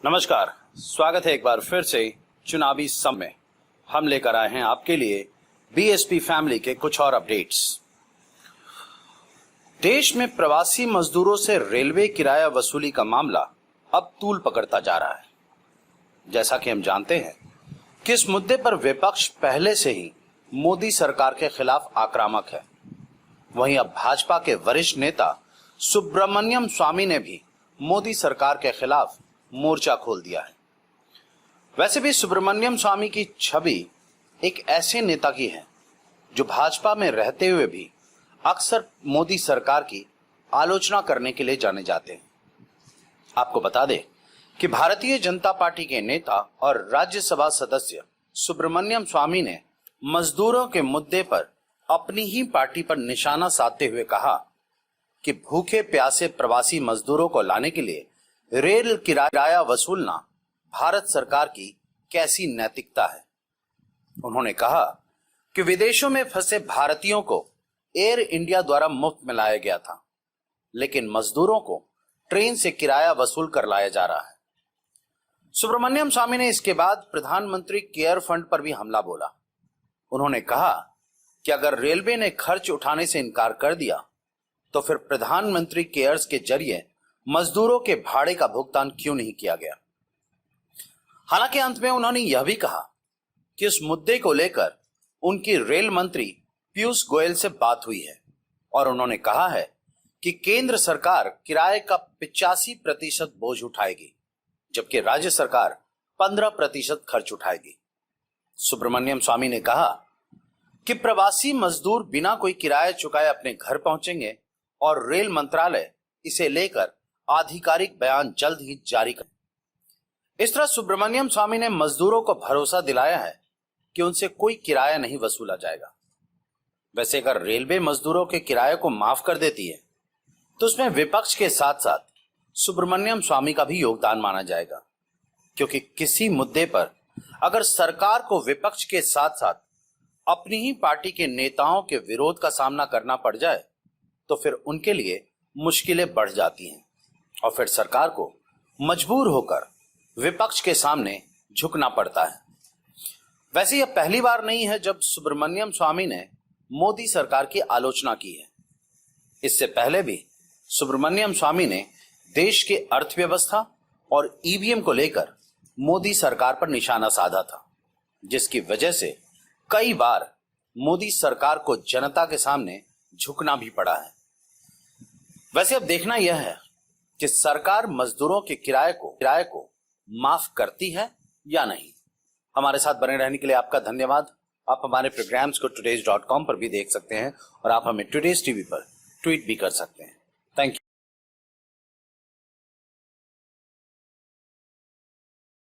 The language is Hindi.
नमस्कार, स्वागत है एक बार फिर से चुनावी सम में। हम लेकर आए हैं आपके लिए बीएसपी फैमिली के कुछ और अपडेट्स। देश में प्रवासी मजदूरों से रेलवे किराया वसूली का मामला अब तूल पकड़ता जा रहा है। जैसा कि हम जानते हैं कि इस मुद्दे पर विपक्ष पहले से ही मोदी सरकार के खिलाफ आक्रामक है। वहीं अब भाजपा के वरिष्ठ नेता सुब्रमण्यम स्वामी ने भी मोदी सरकार के खिलाफ मोर्चा खोल दिया है। वैसे भी सुब्रमण्यम स्वामी की छवि एक ऐसे नेता की है जो भाजपा में रहते हुए भी अक्सर मोदी सरकार की आलोचना करने के लिए जाने जाते हैं। आपको बता दें कि भारतीय जनता पार्टी के नेता और राज्यसभा सदस्य सुब्रमण्यम स्वामी ने मजदूरों के मुद्दे पर अपनी ही पार्टी पर निशाना साधते हुए कहा कि भूखे प्यासे प्रवासी मजदूरों को लाने के लिए रेल किराया वसूलना भारत सरकार की कैसी नैतिकता है। उन्होंने कहा कि विदेशों में फंसे भारतीयों को एयर इंडिया द्वारा मुफ्त में लाया गया था, लेकिन मजदूरों को ट्रेन से किराया वसूल कर लाया जा रहा है। सुब्रमण्यम स्वामी ने इसके बाद प्रधानमंत्री केयर फंड पर भी हमला बोला। उन्होंने कहा कि अगर रेलवे ने खर्च उठाने से इनकार कर दिया तो फिर प्रधानमंत्री केयर्स के जरिए मजदूरों के भाड़े का भुगतान क्यों नहीं किया गया। हालांकि अंत में उन्होंने यह भी कहा कि इस मुद्दे को लेकर उनकी रेल मंत्री पीयूष गोयल से बात हुई है और उन्होंने कहा है कि केंद्र सरकार किराए का 85% बोझ उठाएगी, जबकि राज्य सरकार 15% खर्च उठाएगी। सुब्रमण्यम स्वामी ने कहा कि प्रवासी मजदूर बिना कोई किराया चुकाए अपने घर पहुंचेंगे और रेल मंत्रालय इसे लेकर आधिकारिक बयान जल्द ही जारी करें। इस तरह सुब्रमण्यम स्वामी ने मजदूरों को भरोसा दिलाया है कि उनसे कोई किराया नहीं वसूला जाएगा। वैसे अगर रेलवे मजदूरों के किराए को माफ कर देती है तो उसमें विपक्ष के साथ साथ सुब्रमण्यम स्वामी का भी योगदान माना जाएगा, क्योंकि किसी मुद्दे पर अगर सरकार को विपक्ष के साथ साथ अपनी ही पार्टी के नेताओं के विरोध का सामना करना पड़ जाए तो फिर उनके लिए मुश्किलें बढ़ जाती हैं और फिर सरकार को मजबूर होकर विपक्ष के सामने झुकना पड़ता है। वैसे यह पहली बार नहीं है जब सुब्रमण्यम स्वामी ने मोदी सरकार की आलोचना की है। इससे पहले भी सुब्रमण्यम स्वामी ने देश के अर्थव्यवस्था और ईवीएम को लेकर मोदी सरकार पर निशाना साधा था, जिसकी वजह से कई बार मोदी सरकार को जनता के सामने झुकना भी पड़ा है। वैसे अब देखना यह है कि सरकार मजदूरों के किराए को माफ करती है या नहीं। हमारे साथ बने रहने के लिए आपका धन्यवाद। आप हमारे प्रोग्राम्स को today's.com पर भी देख सकते हैं और आप हमें टुडेज टीवी पर ट्वीट भी कर सकते हैं। Thank you.